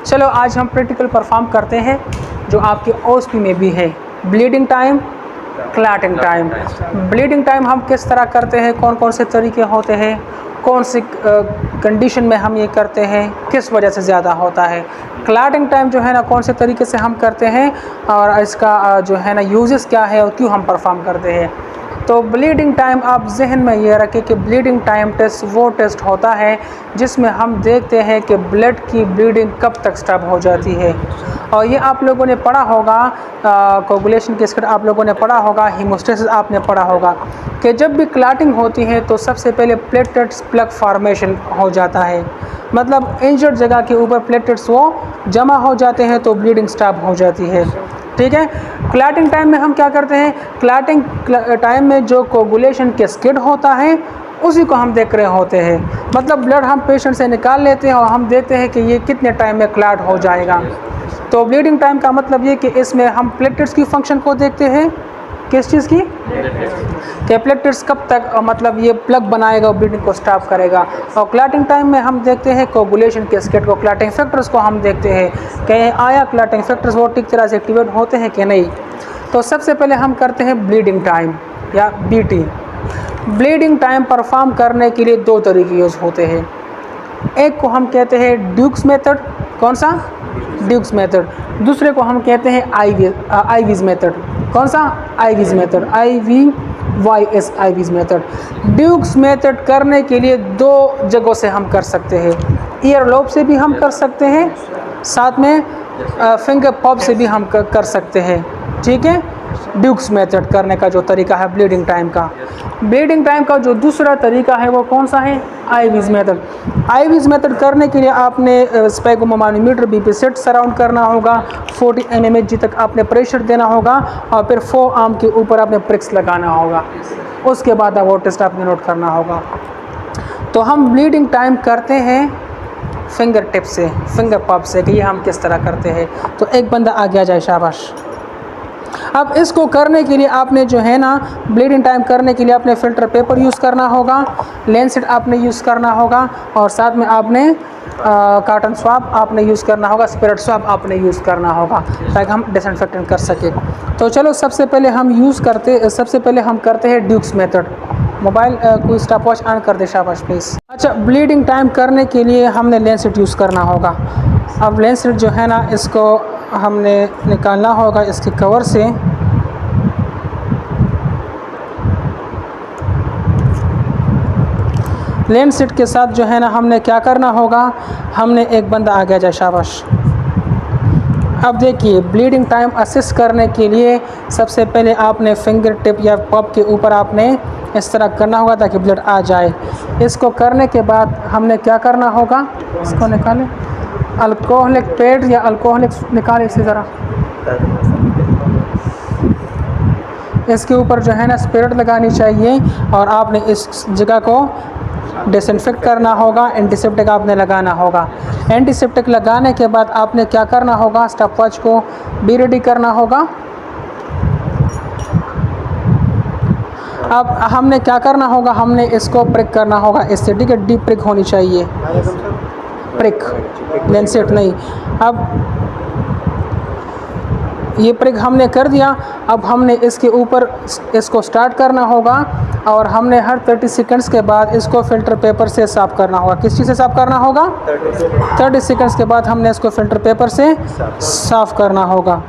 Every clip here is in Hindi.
चलो आज हम प्रैक्टिकल परफॉर्म करते हैं जो आपके ओएसपी में भी है, bleeding time, clotting time. Bleeding time हम किस तरह करते हैं, कौन कौन से तरीके होते हैं, कौन सी कंडीशन में हम ये करते हैं, किस वजह से ज़्यादा होता है। क्लॉटिंग टाइम जो है ना कौन से तरीके से हम करते हैं और इसका जो है ना यूजेस क्या है और क्यों हम परफॉर्म करते हैं। तो ब्लीडिंग टाइम आप जहन में ये रखें कि ब्लीडिंग टाइम टेस्ट वो टेस्ट होता है जिसमें हम देखते हैं कि ब्लड की ब्लीडिंग कब तक स्टॉप हो जाती है। और ये आप लोगों ने पढ़ा होगा, कोगुलेशन के स्किट आप लोगों ने पढ़ा होगा, हीमोस्टेसिस आपने पढ़ा होगा कि जब भी क्लॉटिंग होती है तो सबसे पहले प्लेटलेट्स प्लग फॉर्मेशन हो जाता है, मतलब इंजर्ड जगह के ऊपर प्लेटलेट्स वो जमा हो जाते हैं तो ब्लीडिंग स्टॉप हो जाती है। ठीक है। क्लॉटिंग टाइम में हम क्या करते हैं, क्लॉटिंग टाइम में जो कोगुलेशन के स्किड होता है उसी को हम देख रहे होते हैं, मतलब ब्लड हम पेशेंट से निकाल लेते हैं और हम देखते हैं कि ये कितने टाइम में क्लॉट हो जाएगा। तो ब्लीडिंग टाइम का मतलब ये कि इसमें हम प्लेटलेट्स की फंक्शन को देखते हैं, किस चीज़ की, कि प्लेटलेट्स कब तक मतलब ये प्लग बनाएगा और ब्लीडिंग को स्टॉप करेगा। और क्लॉटिंग टाइम में हम देखते हैं कोगुलेशन के स्किड को, क्लॉटिंग फैक्टर्स को हम देखते हैं कि आया क्लॉटिंग फैक्टर्स वो ठीक तरह से एक्टिवेट होते हैं कि नहीं। तो सबसे पहले हम करते हैं ब्लीडिंग टाइम या बीटी। ब्लीडिंग टाइम परफॉर्म करने के लिए दो तरीके यूज़ होते हैं, एक को हम कहते हैं ड्यूक्स मेथड, कौन सा, ड्यूक्स मेथड। दूसरे को हम कहते हैं आईवीज मेथड, कौन सा, Ivy's method, IVYS Ivy's method. Duke's method करने के लिए दो जगहों से हम कर सकते हैं, ईयर लोब से भी हम कर सकते हैं, साथ में फिंगर पॉप से भी हम कर सकते हैं। ठीक है। ड्यूक्स मेथड करने का जो तरीका है ब्लीडिंग टाइम का। ब्लीडिंग टाइम का जो दूसरा तरीका है वो कौन सा है, आईवीज मेथड। आईवीज मेथड करने के लिए आपने स्पेगोमोमानोमीटर बीपी सेट सराउंड करना होगा, 40 mmHg तक आपने प्रेशर देना होगा और फिर 4 आर्म के ऊपर आपने प्रिक्स लगाना होगा, उसके बाद वो टेस्ट आपने नोट करना होगा। तो हम ब्लीडिंग टाइम करते हैं फिंगर टिप से, फिंगर पॉप से, कि ये हम किस तरह करते हैं। तो एक बंदा आ गया जाए, शाबाश। अब इसको करने के लिए आपने जो है ना ब्लीडिंग टाइम करने के लिए आपने फ़िल्टर पेपर यूज़ करना होगा, लेंसेट आपने यूज़ करना होगा और साथ में आपने कॉटन स्वाब आपने यूज़ करना होगा, स्पिरिट स्वाब आपने यूज़ करना होगा ताकि हम डिसइंफेक्टेंट कर सकें। तो चलो सबसे पहले हम करते हैं ड्यूक्स मेथड। मोबाइल कोई स्टॉप वॉच ऑन कर दे, शाबाश प्लीज़। अच्छा, ब्लीडिंग टाइम करने के लिए हमने लेंसेट यूज़ करना होगा। अब लेंसेट जो है ना इसको हमने निकालना होगा इसके कवर से। लेंसेट के साथ जो है ना हमने क्या करना होगा, हमने एक बंदा आ गया जाए, शाबाश। अब देखिए ब्लीडिंग टाइम असिस्ट करने के लिए सबसे पहले आपने फिंगर टिप या पॉप के ऊपर आपने इस तरह करना होगा ताकि ब्लड आ जाए। इसको करने के बाद हमने क्या करना होगा, इसको निकालें, अल्कोहलिक पेड या अल्कोहलिक निकालें इसी तरह, इसके ऊपर जो है ना स्पिरिट लगानी चाहिए और आपने इस जगह को डिसइंफेक्ट करना होगा, एंटीसेप्टिक आपने लगाना होगा। एंटीसेप्टिक लगाने के बाद आपने क्या करना होगा, स्टॉप वॉच को भी रेडी करना होगा। अब हमने क्या करना होगा, हमने इसको प्रिक करना होगा इससे, ठीक है, डीप प्रिक होनी चाहिए, प्रिक, लेंसेट नहीं। अब ये प्रिक हमने कर दिया, अब हमने इसके ऊपर इसको स्टार्ट करना होगा और हमने हर 30 सेकंड्स के बाद इसको फ़िल्टर पेपर से साफ़ करना होगा। किस चीज़ से साफ़ करना होगा, 30 सेकंड्स के बाद हमने इसको फ़िल्टर पेपर से साफ़ करना होगा।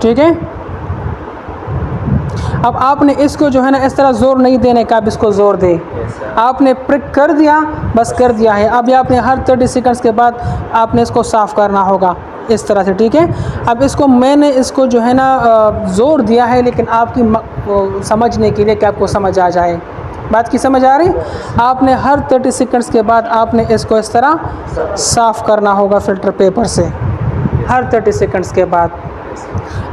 ठीक है। अब आपने इसको जो है ना इस तरह ज़ोर नहीं देने का, अब इसको ज़ोर दे, आपने प्रिक कर दिया, बस कर दिया है। अब ये आपने हर 30 सेकंड्स के बाद आपने इसको साफ़ करना होगा इस तरह से, ठीक है। अब इसको मैंने इसको जो है ना ज़ोर दिया है लेकिन आपकी समझने के लिए कि आपको समझ आ जाए, बात की समझ आ रही, आपने हर 30 सेकंड्स के बाद आपने इसको इस तरह साफ़ करना होगा फ़िल्टर पेपर से, हर 30 सेकंड्स के बाद।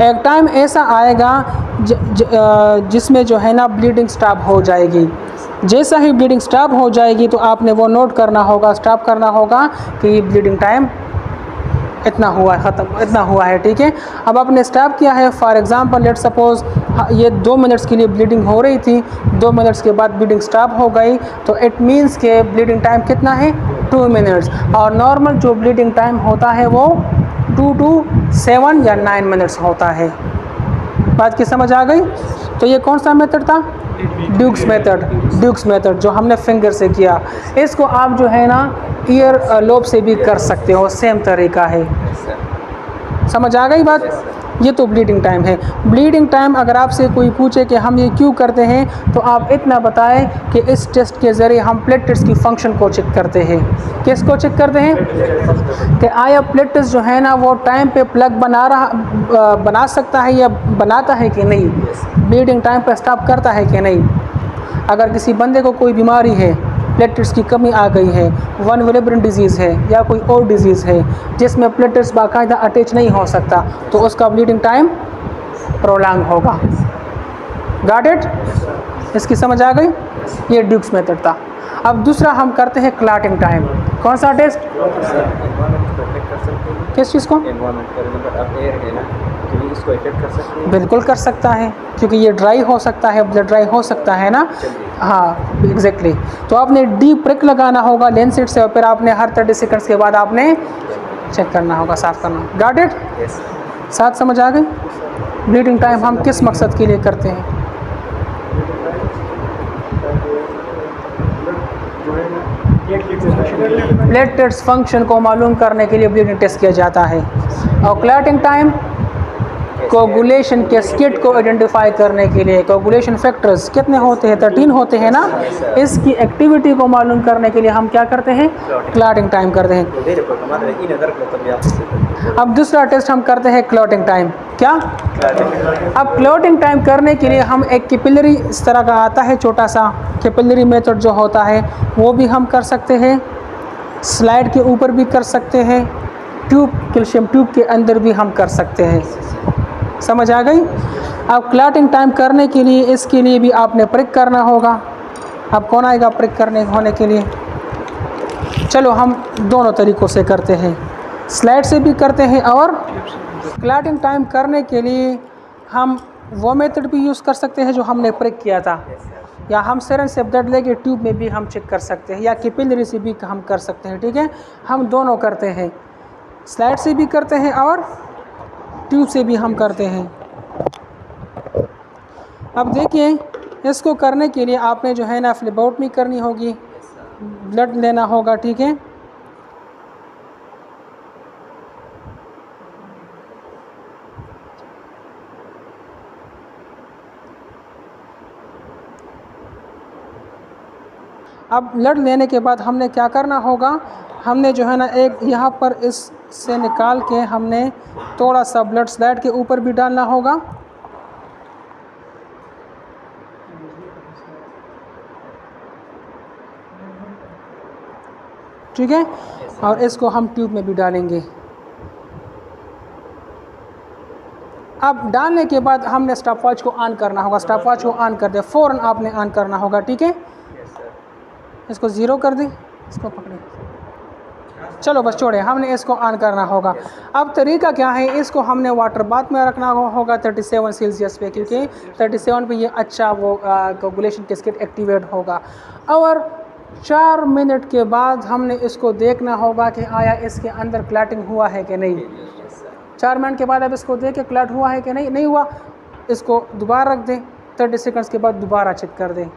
एक टाइम ऐसा आएगा जिसमें जो है ना ब्लीडिंग स्टॉप हो जाएगी। जैसा ही ब्लीडिंग स्टॉप हो जाएगी तो आपने वो नोट करना होगा, स्टॉप करना होगा कि ब्लीडिंग टाइम इतना हुआ है, ख़त्म, इतना हुआ है, ठीक है। अब आपने स्टॉप किया है, फॉर एग्ज़ाम्पल लेट सपोज़ ये 2 मिनट्स के लिए ब्लीडिंग हो रही थी, 2 मिनट्स के बाद ब्लीडिंग स्टॉप हो गई, तो इट मीन्स के ब्लीडिंग टाइम कितना है 2 मिनट्स। और नॉर्मल जो ब्लीडिंग टाइम होता है वो 2 to 7 या 9 मिनट्स होता है। बात की समझ आ गई? तो ये कौन सा मेथड था? ड्यूक्स मेथड जो हमने फिंगर से किया। इसको आप जो है ना ईयर लोब से भी कर सकते हो, सेम तरीका है। समझ आ गई बात? ये तो ब्लीडिंग टाइम है। ब्लीडिंग टाइम अगर आपसे कोई पूछे कि हम ये क्यों करते हैं, तो आप इतना बताएं कि इस टेस्ट के ज़रिए हम प्लेटलेट्स की फंक्शन को चेक करते हैं। किसको चेक करते हैं? कि आया प्लेटलेट्स जो है ना वो टाइम पे प्लग बना सकता है या बनाता है कि नहीं, ब्लीडिंग टाइम पे स्टॉप करता है कि नहीं। अगर किसी बंदे को कोई बीमारी है, प्लेटलेट्स की कमी आ गई है, वन विलेब्रिन डिजीज़ है या कोई और डिजीज़ है जिसमें प्लेटलेट्स बाकायदा अटैच नहीं हो सकता, तो उसका ब्लीडिंग टाइम प्रोलॉन्ग होगा। Got it? इसकी समझ आ गई? ये ड्यूक्स मेथड था। अब दूसरा हम करते हैं क्लॉटिंग टाइम। कौन सा टेस्ट? किस चीज़ को? बिल्कुल कर सकता है, क्योंकि ये ड्राई हो सकता है, ब्लड ड्राई हो सकता है ना। हाँ एग्जैक्टली। तो आपने डीप प्रिक लगाना होगा लेंसेट से, और फिर आपने हर 30 सेकंड्स के बाद आपने चेक करना होगा, साफ करना। Got it? साथ समझ आ गई? ब्लीडिंग टाइम हम किस मकसद के लिए करते हैं? प्लेटलेट्स फंक्शन को मालूम करने के लिए ब्लीडिंग टेस्ट किया जाता है। और क्लॉटिंग टाइम कोगुलेशन कैस्केड को आइडेंटिफाई करने के लिए। कोगुलेशन फैक्टर्स कितने होते हैं? 13 होते हैं ना। इसकी एक्टिविटी को मालूम करने के लिए हम क्या करते हैं? क्लॉटिंग टाइम करते हैं। अब दूसरा टेस्ट हम करते हैं क्लॉटिंग टाइम। क्या? अब क्लॉटिंग टाइम करने के लिए हम एक कैपिलरी इस तरह का आता है, छोटा सा कैपिलरी मेथड जो होता है वो भी हम कर सकते हैं, स्लाइड के ऊपर भी कर सकते हैं, ट्यूब कैल्शियम ट्यूब के अंदर भी हम कर सकते हैं। समझ आ गई? अब क्लॉटिंग टाइम करने के लिए इसके लिए भी आपने प्रिक करना होगा। अब कौन आएगा प्रिक करने होने के लिए? चलो हम दोनों तरीक़ों से करते हैं, स्लाइड से भी करते हैं, और क्लॉटिंग टाइम करने के लिए हम वो मेथड भी यूज़ कर सकते हैं जो हमने प्रिक किया था, या हम सिरिंज से ब्लड लेके ट्यूब में भी हम चेक कर सकते हैं, या कैपिलरी से भी हम कर सकते हैं। ठीक है, हम दोनों करते हैं, स्लाइड से भी करते हैं और ट्यूब से भी हम करते हैं। अब देखिए, इसको करने के लिए आपने जो है ना फ्लेबोटमी करनी होगी, ब्लड लेना होगा। ठीक है, अब ब्लड लेने के बाद हमने क्या करना होगा? हमने जो है ना एक यहाँ पर इस से निकाल के हमने थोड़ा सा ब्लड स्लाइड के ऊपर भी डालना होगा। ठीक है, और इसको हम ट्यूब में भी डालेंगे। अब डालने के बाद हमने स्टॉपवॉच को ऑन करना होगा। स्टॉपवॉच को ऑन कर दे, फ़ौरन आपने ऑन करना होगा। ठीक है, इसको ज़ीरो कर दें, इसको पकड़े, चलो बस छोड़े, हमने इसको ऑन करना होगा। अब तरीका क्या है? इसको हमने वाटर बाथ में रखना होगा 37 सेल्सियस पे, क्योंकि 37 पे ये अच्छा वो कोगुलेशन कैस्केड एक्टिवेट होगा। और 4 मिनट के बाद हमने इसको देखना होगा कि आया इसके अंदर क्लॉटिंग हुआ है कि नहीं। 4 मिनट के बाद अब इसको देख के क्लॉट हुआ है कि नहीं हुआ, इसको दोबारा रख दें, 30 सेकंड्स के बाद दोबारा चेक कर दें,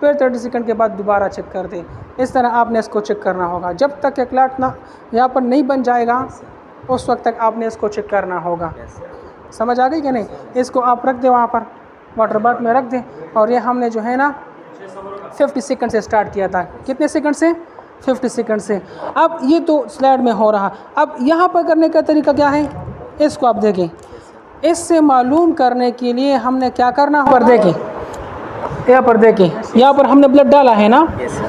फिर 30 सेकंड के बाद दोबारा चेक कर दें। इस तरह आपने इसको चेक करना होगा। जब तक कि क्लॉट ना यहाँ पर नहीं बन जाएगा उस वक्त तक आपने इसको चेक करना होगा। समझ आ गई कि नहीं? इसको आप रख दें वहाँ पर, वाटर बाथ में रख दें। और ये हमने जो है ना 50 सेकंड से स्टार्ट किया था। कितने सेकंड से? 50 सेकंड से। अब ये तो स्लाइड में हो रहा। अब यहाँ पर करने का तरीका क्या है? इसको आप देखें, इससे मालूम करने के लिए हमने क्या करना है? पर देखें, यहाँ पर देखें, यहाँ पर हमने ब्लड डाला है ना।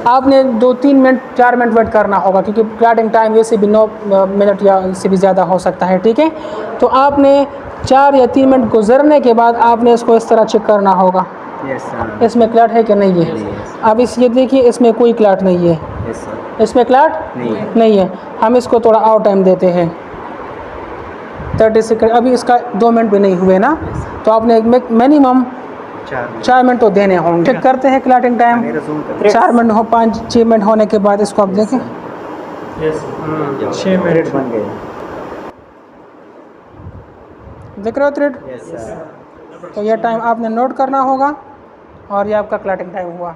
आपने 2-3 मिनट 4 मिनट वेट करना होगा, क्योंकि क्लॉटिंग टाइम वैसे भी 9 मिनट या इससे भी ज़्यादा हो सकता है। ठीक है, तो आपने 4 या 3 मिनट गुजरने के बाद आपने इसको इस तरह चेक करना होगा, इसमें क्लॉट है कि नहीं है। अब इस ये देखिए, इसमें कोई क्लॉट नहीं है, इसमें क्लॉट नहीं है। हम इसको थोड़ा और टाइम देते हैं, 30 सेकंड। अभी इसका 2 मिनट भी नहीं हुए ना, तो आपने मिनिमम 4 मिनट तो देने होंगे। चेक करते हैं क्लॉटिंग टाइम। 4 मिनट हो 5-6 मिनट होने के बाद इसको आप देखें। 6 मिनट बन गए। देख रहे हो थ्रेड? तो ये टाइम आपने नोट करना होगा और ये आपका क्लॉटिंग टाइम हुआ।